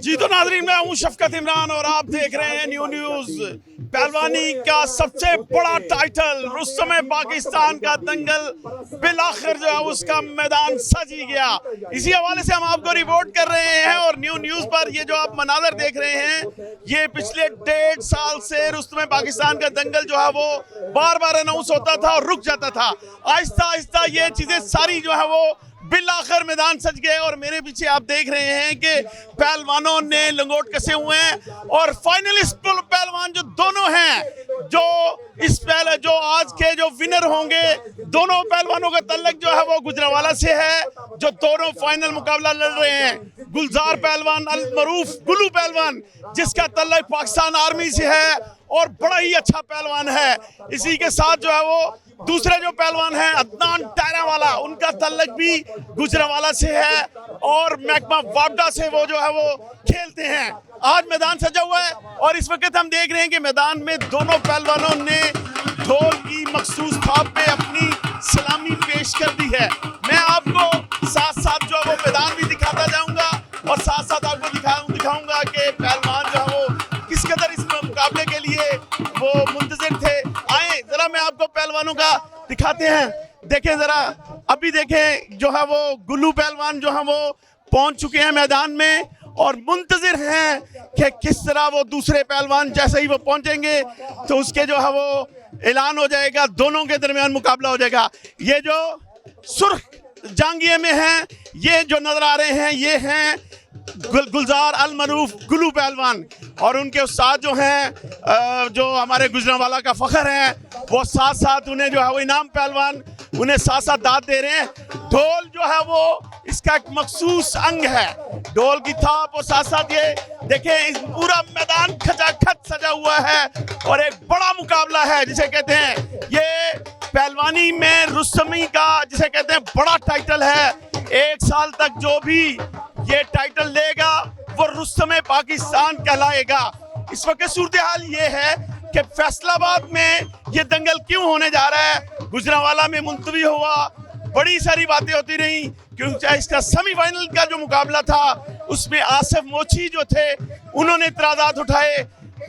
जी तो नाज़रीन, मैं हूं शफकत इमरान और आप देख रहे हैं न्यू न्यूज। पहलवानी का सबसे बड़ा टाइटल रुस्तमे पाकिस्तान का दंगल बिलाखिर जो है उसका मैदान सज ही गया। इसी हवाले से हम आपको रिपोर्ट कर रहे हैं और न्यू न्यूज पर ये जो आप मनाजर देख रहे हैं, ये पिछले 1.5 साल से रुस्तमे पाकिस्तान का दंगल जो है वो बार बार अनाउंस होता था और रुक जाता था। आहिस्ता आहिस्ता ये चीजें सारी जो है वो बिलाखिर मैदान सज गए और मेरे पीछे आप देख रहे हैं कि पहलवानों ने लंगोट कसे हुए हैं और फाइनलिस्ट पहलवान जो दोनों हैं, जो आज के जो विनर होंगे, दोनों पहलवानों का तल्लक जो है वो गुजरांवाला से है, जो दोनों फाइनल मुकाबला लड़ रहे हैं। गुलजार पहलवान, अल मरूफ गुल्लू पहलवान, जिसका तल्लक पाकिस्तान आर्मी से है और बड़ा ही अच्छा पहलवान है। इसी के साथ जो है वो दूसरे जो पहलवान हैं अदनान टायरावाला, उनका तल्लक भी गुजरांवाला से है और महकमा वापडा से वो जो है वो खेलते हैं। आज मैदान सजा हुआ है और इस वक्त हम देख रहे हैं कि मैदान में दोनों पहलवानों ने ढोल की मखसूस थाप पे अपनी सलामी पेश कर दी है। मैं आपको साथ साथ जो है वो मैदान भी दिखाता जाऊंगा और साथ साथ आपको दिखाऊंगा कि पहलवान जो है वो किस कदर इस मुकाबले के लिए वो मुंतजिर थे। आए जरा मैं आपको पहलवानों का दिखाते हैं, देखें जरा। अभी देखें जो है वो गुल्लू पहलवान जो है वो पहुंच चुके हैं मैदान में और मुंतजिर हैं कि किस तरह वो दूसरे पहलवान जैसे ही वो पहुंचेंगे तो उसके जो है वो ऐलान हो जाएगा, दोनों के दरमियान मुकाबला हो जाएगा। ये जो सुर्ख जांगिए में हैं, ये जो नजर आ रहे हैं, ये हैं गुलजार अल मरूफ गुल्लू पहलवान और उनके साथ जो हैं जो हमारे गुजरांवाला का फखर है, वो साथ साथ उन्हें जो है वो इनाम पहलवान उन्हें साथ साथ दाद दे रहे हैं। ढोल जो है वो इसका एक मखसूस अंग है, ढोल की थाप और साथ साथ ये देखें इस पूरा मैदान खचाखच सजा हुआ है और एक बड़ा मुकाबला है जिसे कहते हैं, ये पहलवानी में रुस्तमी का जिसे कहते हैं बड़ा टाइटल है। 1 साल तक जो भी ये टाइटल लेगा वो रुस्तमे पाकिस्तान कहलाएगा। इस वक्त सूरत हाल ये है कि फैसलाबाद में ये दंगल क्यों होने जा रहा है, गुजरांवाला में मुलतवी हुआ, बड़ी सारी बातें होती रही क्योंकि इसका सेमीफाइनल का जो मुकाबला था उसमें आसिफ मोची जो थे उन्होंने इतराज़ात उठाए।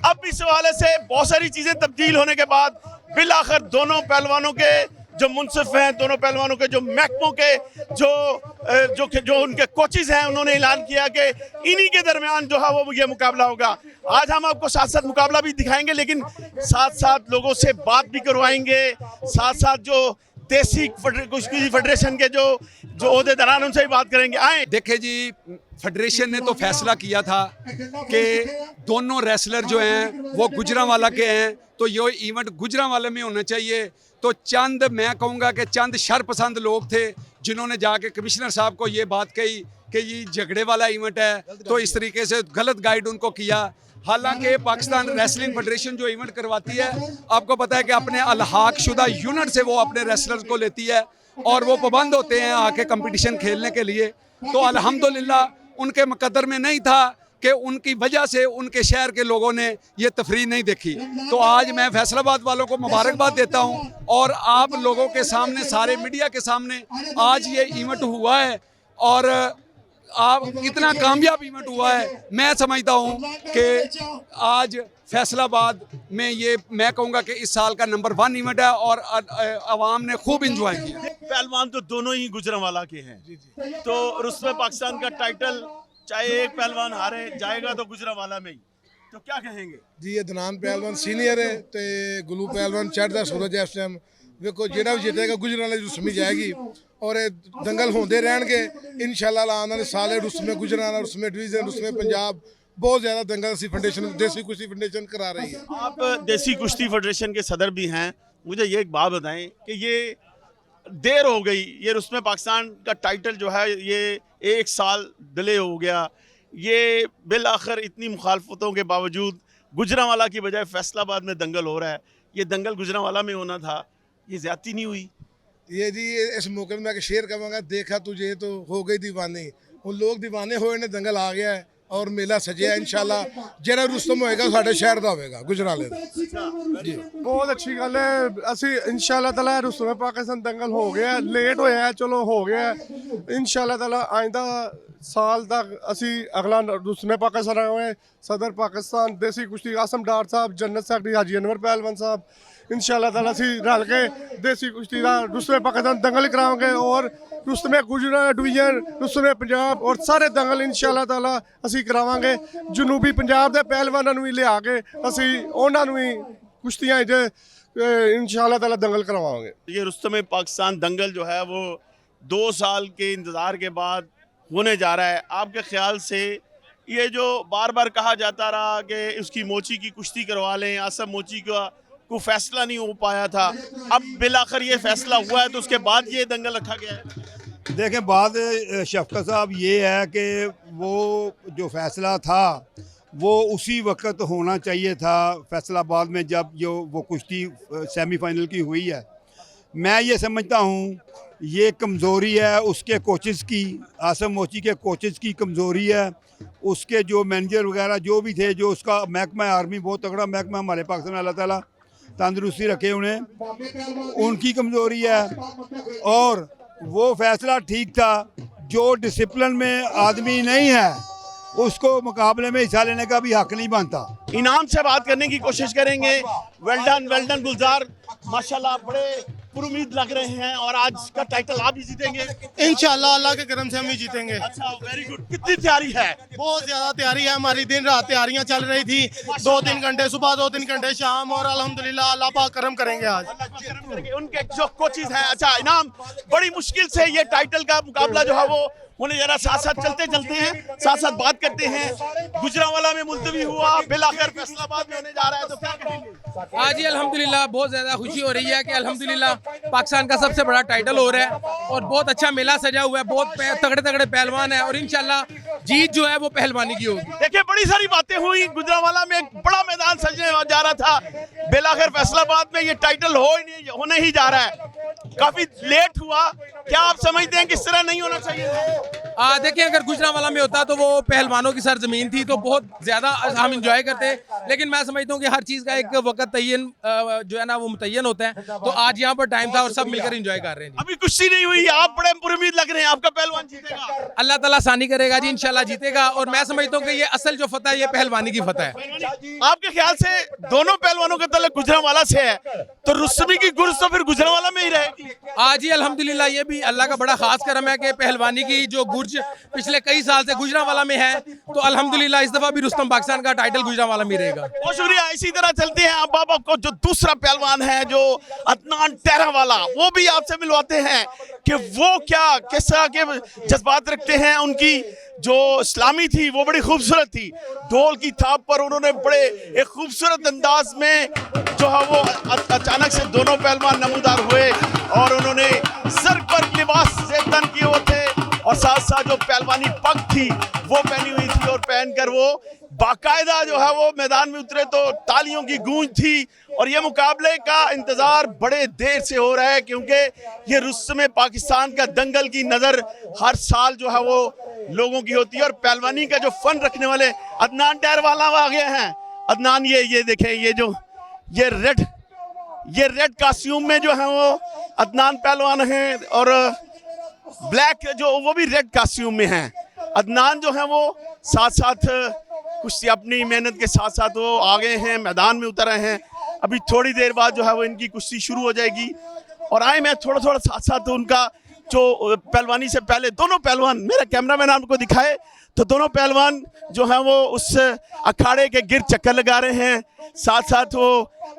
अब इस हवाले से बहुत सारी चीज़ें तब्दील होने के बाद बिलाखिर दोनों पहलवानों के जो मुनसिफ हैं, दोनों पहलवानों के जो महकमों के जो उनके कोचेज हैं, उन्होंने ऐलान किया कि इन्हीं के दरमियान जो है वो ये मुकाबला होगा। आज हम आपको साथ साथ मुकाबला भी दिखाएंगे लेकिन साथ साथ लोगों से बात भी करवाएंगे, साथ साथ जो देसी कुश्ती फेडरेशन के जो ओहदेदारान उनसे भी बात करेंगे। आए देखे जी, फेडरेशन ने तो फैसला किया था कि दोनों रेसलर जो हैं वो गुजरांवाला के हैं, तो ये इवेंट गुजरांवाला में होना चाहिए। तो चंद, मैं कहूँगा कि चंद शरपसंद लोग थे जिन्होंने जाके कमिश्नर साहब को ये बात कही कि ये झगड़े वाला इवेंट है, तो इस तरीके से गलत गाइड उनको किया। हालांकि पाकिस्तान रेसलिंग फेडरेशन जो इवेंट करवाती है, आपको पता है कि अपने अलहाक शुदा यूनिट से वो अपने रेसलर्स को लेती है और वो पाबंद होते हैं आके कंपटीशन खेलने के लिए। तो अल्हम्दुलिल्लाह उनके मुकद्दर में नहीं था कि उनकी वजह से उनके शहर के लोगों ने ये तफरीह नहीं देखी। तो आज मैं फैसलाबाद वालों को मुबारकबाद देता हूँ और आप लोगों के सामने, सारे मीडिया के सामने आज ये इवेंट हुआ है और आप इतना कामयाब इवेंट हुआ है। मैं समझता हूँ कि आज फैसलाबाद में ये, मैं कहूँगा कि इस साल का नंबर 1 इवेंट है और आवाम ने खूब इंजॉय किया। पहलवान तो दोनों ही गुजरांवाला के हैं, तो रुस्तमे पाकिस्तान का टाइटल चाहे एक पहलवान हारे जाएगा तो गुजरांवाला में ही, तो क्या कहेंगे जी? अदनान पहलवान सीनियर है तो गुल्लू पहलवान चढ़दा सूरज है। इस टाइम देखो जेड़ा भी जीतेगा गुजरांवाला रुस्तमी जाएगी और दंगल होंदे रहणगे इंशाअल्लाह। आने वाले साल रुस्तमे गुजरांवाला, रुस्तमे डिवीजन, रुस्तमे पंजाब बहुत ज़्यादा दंगल सी फेडरेशन, देसी कुश्ती फेडरेशन करा रही है। आप देसी कुश्ती फेडरेशन के सदर भी हैं, मुझे ये एक बात बताएं कि ये देर हो गई, ये रुस्तमे पाकिस्तान का टाइटल जो है ये 1 साल डिले हो गया, ये बिल आखिर इतनी मुखालफतों के बावजूद गुजरांवाला की बजाय फैसलाबाद में दंगल हो रहा है। ये दंगल गुजरांवाला में होना था, ये ज़्यादती नहीं हुई? ये जी इस मौके में मैं शेयर करूँगा, देखा तुझे तो हो गई दीवानी, उन लोग दीवाने हुए ने दंगल आ गया है ਔਰ ਮੇਲਾ ਸਜਿਆ ਇਨਸ਼ਾਅੱਲਾ। ਜਿਹੜਾ ਰੁਸਤਮ ਹੋਏਗਾ ਸਾਡੇ ਸ਼ਹਿਰ ਦਾ ਹੋਵੇਗਾ, ਗੁਜਰਾਲੇ ਦਾ ਜੀ। ਬਹੁਤ ਅੱਛੀ ਗੱਲ ਹੈ। ਅਸੀਂ ਇਨਸ਼ਾਅੱਲਾ ਤਾਲਾ ਰੁਸਤਮ ਪਾਕਿस्तान दंगल हो गया, लेट होया चलो हो गया। इनशाअल्लाह ताला आइंदा साल तक ਅਸੀਂ ਅਗਲਾ ਰੁਸਤਮ ਪਾਕਿस्तान ਆਏ सदर पाकिस्तान देसी कुश्ती आसम डार साहब, जन्नत सेक्रेटरी हाजी अनवर पहलवान साहब इंशाअल्लाह ताला ਅਸੀਂ रल के देसी कुश्ती ਦਾ ਰੁਸਤਮ पाकिस्तान दंगल करावांगे और ਰੁਸਤਮ ਗੁਜਰਾਤ डिवीजन, ਰੁਸਤਮ ਪੰਜਾਬ और ਸਾਰੇ दंगल इंशाअल्लाह ताला ਅਸੀਂ ਕਰਾਵਾਂਗੇ। ਜਨੂਬੀ ਪੰਜਾਬ ਦੇ ਪਹਿਲਵਾਨਾਂ ਨੂੰ ਵੀ ਲਿਆ ਕੇ ਅਸੀਂ ਉਹਨਾਂ ਨੂੰ ਵੀ ਕੁਸ਼ਤੀਆਂ 'ਚ इंशाअल्लाह ताला दंगल करवाएंगे। ये रुस्तम पाकिस्तान दंगल जो है वो 2 साल के इंतज़ार के बाद होने जा रहा है। आपके ख्याल से ये जो बार बार कहा जाता रहा कि उसकी मोची की कुश्ती करवा लें, आसम मोची का कोई फैसला नहीं हो पाया था, अब बिलाखिर ये फैसला हुआ है तो उसके बाद ये दंगल रखा गया है। देखें, बात शफकत साहब ये है कि वो जो फैसला था वो उसी वक्त होना चाहिए था, फैसलाबाद में जब जो वो कुश्ती सेमीफाइनल की हुई है। मैं ये समझता हूँ ये कमज़ोरी है उसके कोचेस की, आसम मोची के कोचेस की कमज़ोरी है। उसके जो मैनेजर वगैरह जो भी थे, जो उसका महकमा आर्मी बहुत तगड़ा महकमा हमारे पाकिस्तान में, अल्लाह ताला तंदुरुस्ती रखे उन्हें, उनकी कमज़ोरी है। और वो फैसला ठीक था। जो डिसिप्लिन में आदमी नहीं है उसको मुकाबले में हिस्सा लेने का भी हक नहीं बनता। इनाम से बात करने की कोशिश करेंगे। वेल डन गुलजार, माशाल्लाह बड़े पुरुमीद लग रहे हैं और आज का टाइटल आप ही जीतेंगे इंशाल्लाह, अल्लाह के करम से हम ही जीतेंगे। अच्छा, वेरी गुड। कितनी तैयारी है? बहुत ज्यादा तैयारी है हमारी, दिन रात तैयारियां चल रही थी। 2-3 घंटे सुबह, 2-3 घंटे शाम, और अल्हम्दुलिल्लाह अल्लाह पाक करम करेंगे आज। उनके जो कोचेस हैं। अच्छा, इनाम बड़ी मुश्किल से ये टाइटल का मुकाबला जो है वो होने जरा साथ साथ चलते हैं, साथ साथ बात करते हैं। गुजरांवाला में मुलतवी हुआ, बिलाखिर फैसलाबाद में होने जा रहा है, तो क्या कहेंगे? आज ही अल्हम्दुलिल्लाह बहुत ज़्यादा खुशी हो रही है कि अल्हम्दुलिल्लाह पाकिस्तान का सबसे बड़ा टाइटल हो रहा है और बहुत अच्छा मेला सजा हुआ है। बहुत तगड़े पहलवान हैं और इंशाल्लाह जीत जो है वो पहलवानी की होगी। देखिए, बड़ी सारी बातें हुई। गुजरांवाला में एक बड़ा मैदान सजने जा रहा था, बिलाखिर फैसलाबाद में ये टाइटल होने ही जा रहा है। काफी लेट हुआ, क्या आप समझते हैं किस तरह नहीं होना चाहिए? देखिए, अगर गुजरांवाला में होता तो वो पहलवानों की सरजमीन थी तो बहुत ज़्यादा हम इंजॉय करते, लेकिन मैं समझता हूँ कि हर चीज़ का एक वक्त तयन जो है ना वो मुतय्यन होता है। तो आज यहाँ पर टाइम था और सब मिलकर इंजॉय कर रहे हैं। अभी कुश्ती नहीं हुई, आप बड़े पुरुमीद लग रहे हैं, आपका पहलवान जीतेगा? अल्लाह ताला आसानी करेगा जी, इंशाल्लाह जीतेगा। और मैं समझता हूँ कि ये असल जो फतह है ये पहलवानी की फतह है। आपके ख्याल से दोनों पहलवानों का तल्लुक गुजरांवाला से है, तो रुस्तमी की गुर्ज तो फिर गुजरांवाला में ही रहेगी। आज ही अल्हम्दुलिल्लाह ये भी अल्लाह का बड़ा खास करम है कि पहलवानी की जो गुर्ज पिछले कई साल से गुजरांवाला में है, तो अल्हम्दुलिल्लाह इस दफा भी रुस्तम पाकिस्तान का टाइटल गुजरांवाला में रहेगा। बहुत शुक्रिया। इसी तरह चलते हैं अब आपको जो दूसरा पहलवान है जो अदनान टहरावाला, वो भी आपसे मिलवाते हैं कि वो क्या किस तरह के जज्बात रखते हैं। उनकी जो इस्लामी थी वो बड़ी खूबसूरत थी, ढोल की थाप पर उन्होंने बड़े एक खूबसूरत अंदाज में जो है वो अचानक से दोनों पहलवान नमूदार हुए और उन्होंने सर पर लिबास से तन किए हुए थे और साथ साथ जो पहलवानी पग थी वो पहनी हुई थी और पहनकर वो बाकायदा जो है वो मैदान में उतरे तो तालियों की गूंज थी। और ये मुकाबले का इंतज़ार बड़े देर से हो रहा है क्योंकि ये रुस्तम पाकिस्तान का दंगल की नज़र हर साल जो है वो लोगों की होती है। और पहलवानी का जो फन रखने वाले अदनान टहरावाला आ गए हैं। अदनान, ये देखें, ये रेड कॉस्ट्यूम में जो है वो अदनान पहलवान हैं और ब्लैक जो वो भी रेड कॉस्ट्यूम में हैं। अदनान जो है वो साथ साथ कुछ अपनी मेहनत के साथ साथ वो आ गए हैं, मैदान में उतर रहे हैं। अभी थोड़ी देर बाद जो है वो इनकी कुश्ती शुरू हो जाएगी। और आए मैं थोड़ा साथ साथ उनका जो पहलवानी से पहले दोनों पहलवान, मेरा कैमरामैन आपको दिखाए तो दोनों पहलवान जो हैं वो उस अखाड़े के गिर चक्कर लगा रहे हैं, साथ साथ वो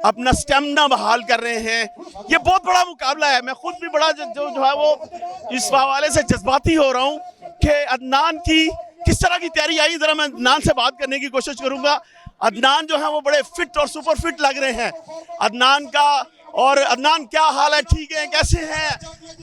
अपना स्टेमिना बहाल कर रहे हैं। ये बहुत बड़ा मुकाबला है। मैं खुद भी बड़ा जो है वो इस हवाले से जज्बाती हो रहा हूँ कि अदनान की किस तरह की तैयारी आई। जरा मैं अदनान से बात करने की कोशिश करूंगा। अदनान जो है वो बड़े फिट और सुपर फिट लग रहे हैं अदनान का। और अदनान, क्या हाल है? ठीक है, कैसे हैं?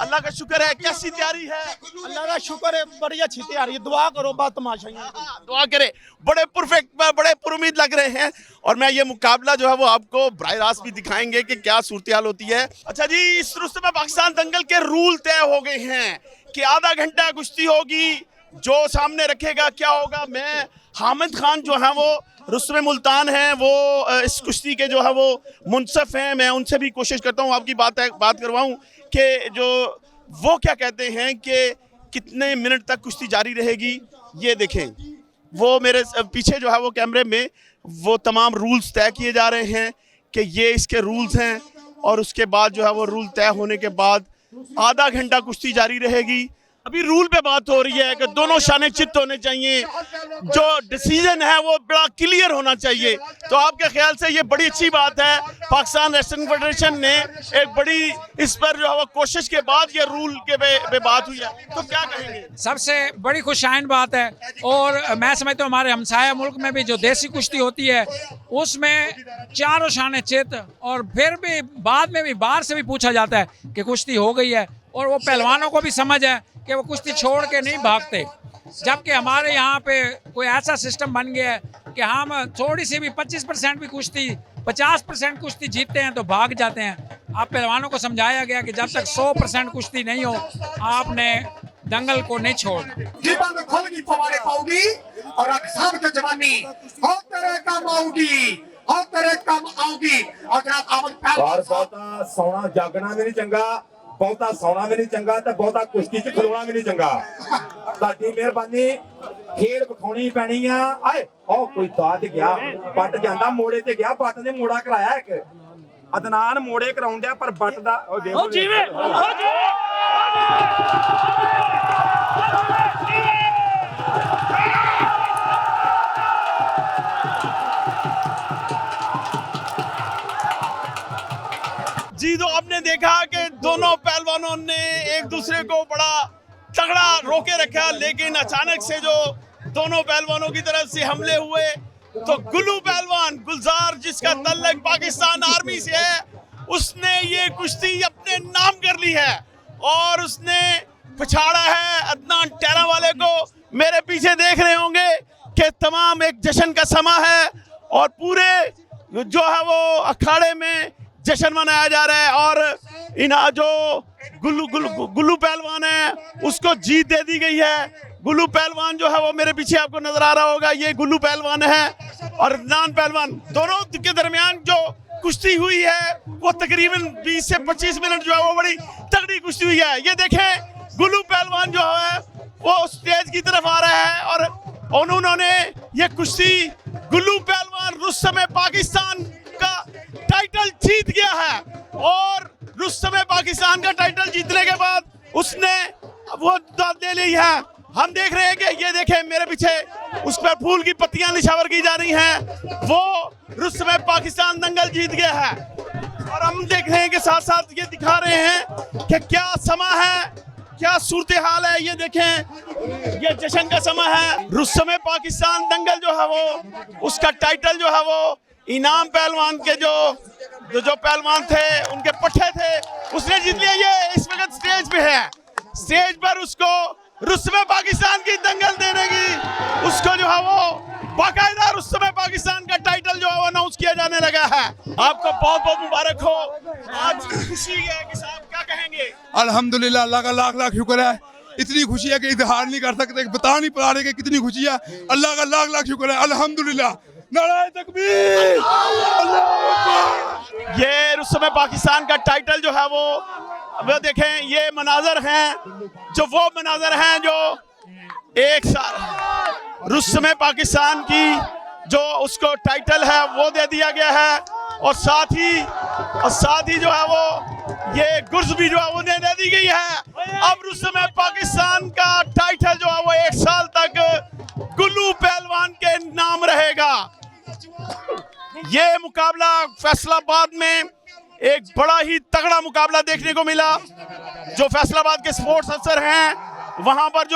अल्लाह का शुक्र है। कैसी तैयारी है? अल्लाह का शुक्र है, बड़ी अच्छी तैयारी है। दुआ करो, बात तमाशा ही है। दुआ करे। बड़े परफेक्ट, बड़े पुरुमीद लग रहे हैं। और मैं ये मुकाबला जो है वो आपको बराह रास्त भी दिखाएंगे कि क्या सूरत हाल होती है। अच्छा जी, इस रुस्तम पाकिस्तान दंगल के रूल तय हो गए हैं कि आधा घंटा कुश्ती होगी, जो सामने रखेगा क्या होगा। मैं हामिद खान जो है वो रुस्तम मुल्तान हैं, वो इस कुश्ती के जो है वो मुनसफ हैं। मैं उनसे भी कोशिश करता हूँ आपकी बात करवाऊँ कि जो वो क्या कहते हैं कि कितने मिनट तक कुश्ती जारी रहेगी। ये देखें, वो मेरे पीछे जो है वो कैमरे में वो तमाम रूल्स तय किए जा रहे हैं कि ये इसके रूल्स हैं, और उसके बाद जो है वो रूल तय होने के बाद आधा घंटा कुश्ती जारी रहेगी। अभी रूल पे बात हो रही है कि दोनों शाने चित्त होने चाहिए, जो डिसीजन है वो बड़ा क्लियर होना चाहिए। तो आपके ख्याल से ये बड़ी अच्छी बात है, पाकिस्तान रेसलिंग फेडरेशन ने एक बड़ी इस पर जो है वो कोशिश के बाद ये रूल के पे बात हुई है, तो क्या कहेंगे? सबसे बड़ी खुशाइन बात है। और मैं समझता हूँ हमारे हमसाया मुल्क में भी जो देसी कुश्ती होती है उसमें चारों शाने चित, और फिर भी बाद में भी बाहर से भी पूछा जाता है कि कुश्ती हो गई है, और वो पहलवानों को भी समझ है कि वो कुश्ती छोड़ के नहीं भागते। जबकि हमारे यहाँ पे कोई ऐसा सिस्टम बन गया है कि हम थोड़ी सी भी 25% भी कुश्ती 50% कुश्ती जीतते हैं तो भाग जाते हैं। आप पहलवानों को समझाया गया कि जब तक 100% कुश्ती नहीं हो आपने दंगल को नहीं छोड़ना। जीवन में खोल की फवारे पाऊंगी और अक्सर के जवानी और तेरे काम आऊंगी और तेरे काम आऊंगी। और बहुता सोना जागना भी नहीं चंगा, बहुता सोना भी नहीं चंगा, तो बहुता कुश्ती च खलोना भी नहीं चंगा। साडी मेहरबानी खेल विखाउणी पैनी आ। आए ओ कोई दाद गया बट जांदा मोड़े ते गया, बट ने मोड़ा कराया एक अदनान मोड़े कराउंदे पर बट दा ओ जीवे जी, तो आपने देखा कि दोनों पहलवानों ने एक दूसरे को बड़ा तगड़ा रोके रखा, लेकिन अचानक से जो दोनों पहलवानों की तरफ से हमले हुए तो गुल्लू पहलवान गुलजार, जिसका तल्लक पाकिस्तान आर्मी से है, उसने ये कुश्ती अपने नाम कर ली है और उसने पछाड़ा है अदनान टेरा वाले को। मेरे पीछे देख रहे होंगे कि तमाम एक जश्न का समा है और पूरे जो है वो अखाड़े में जश्न मनाया जा रहा है। और इन जो गुल्लू पहलवान है उसको जीत दे दी गई है। गुल्लू पहलवान जो है वो मेरे पीछे आपको नजर आ रहा होगा, ये गुल्लू पहलवान है और अदनान पहलवान, दोनों के दरमियान जो कुश्ती हुई है वो तकरीबन 20 से 25 मिनट जो है वो बड़ी तगड़ी कुश्ती हुई है। ये देखें, गुल्लू पहलवान जो है वो स्टेज की तरफ आ रहा है और उन्होंने ये कुश्ती गुल्लू पहलवान रुस्तम पाकिस्तान का टाइटल जीत गया है। और रुस्तम पाकिस्तान का टाइटल जीतने के बाद उसने वो दाद ले ली है। हम देख रहे हैं कि ये देखें मेरे पीछे उस पर फूल की पत्तियां निछावर की जा रही हैं, वो रुस्तम पाकिस्तान दंगल जीत गया है। और हम देख रहे हैं कि साथ साथ ये दिखा रहे हैं कि क्या समा है, क्या सूरत हाल है। ये देखें, ये जश्न का समा है। रुस्तम पाकिस्तान दंगल जो है वो उसका टाइटल जो है वो इनाम पहलवान के जो पहलवान थे उनके पट्टे थे, उसने जीत लिया। ये इस वक्त स्टेज पे है, स्टेज पर उसको रुस्तम पाकिस्तान की दंगल देने की उसको जो है वो बाकायदा रुस्तम पाकिस्तान का टाइटल जो है वो अनाउंस किया जाने लगा है। आपको बहुत बहुत मुबारक हो, आज खुशी है कि साहब क्या कहेंगे? अल्हम्दुलिल्लाह, अल्लाह का लाख लाख शुक्र है। इतनी खुशी है कि इजहार नहीं कर सकते, बता नहीं पा रहे कि कितनी खुशी है। अल्लाह का लाख लाख शुक्र है, अल्हम्दुलिल्लाह। नारे तकबीर, ये रुस्तम पाकिस्तान का टाइटल जो है वो देखें, ये मनाजर हैं जो वो मनाजर हैं जो एक साल रुस्तम पाकिस्तान की जो उसको टाइटल है वो दे दिया गया है और साथ ही जो है वो ये गुर्ज भी जो है वो दे दी गई है। अब रुस्तम पाकिस्तान का टाइटल जो है वो 1 साल तक गुल्लू पहलवान के नाम रहेगा। ये मुकाबला फैसलाबाद में एक बड़ा ही तगड़ा मुकाबला देखने को मिला। जो फैसलाबाद के स्पोर्ट्स अफसर हैं, वहां पर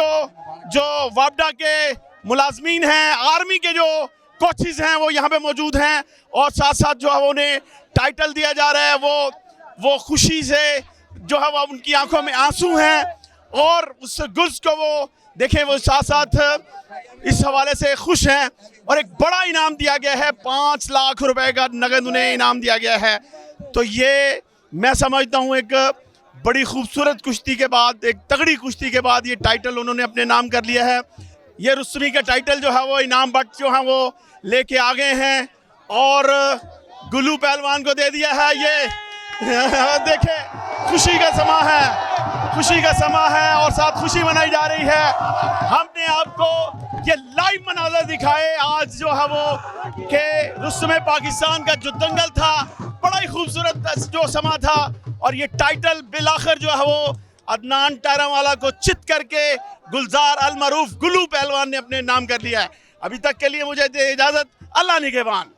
जो वापडा के मुलाजमीन हैं, आर्मी के जो कोचेज हैं वो यहाँ पे मौजूद हैं और साथ साथ जो है वो उन्हें टाइटल दिया जा रहा है। वो खुशी से जो है वो उनकी आंखों में आंसू हैं और उस गुर्ज को वो देखें, वो साथ साथ इस हवाले से खुश हैं। और एक बड़ा इनाम दिया गया है, 5 लाख रुपए का नगद उन्हें इनाम दिया गया है। तो ये मैं समझता हूँ एक बड़ी खूबसूरत कुश्ती के बाद, एक तगड़ी कुश्ती के बाद ये टाइटल उन्होंने अपने नाम कर लिया है। ये रुस्तमी का टाइटल जो है वो इनाम भट्ट जो है वो लेके आ गए हैं और गुल्लू पहलवान को दे दिया है। ये देखे खुशी का समा है, खुशी का समा है और साथ खुशी मनाई जा रही है। हमने आपको ये लाइव मनाज़र दिखाए आज जो है वो कि रुस्तमे पाकिस्तान का जो दंगल था, बड़ा ही खूबसूरत जो समा था और ये टाइटल बिलाखिर जो है वो अदनान टायरावाला को चित करके गुलजार अल मरूफ गुल्लू पहलवान ने अपने नाम कर लिया है। अभी तक के लिए मुझे दे इजाज़त, अल्लाह निगहबान।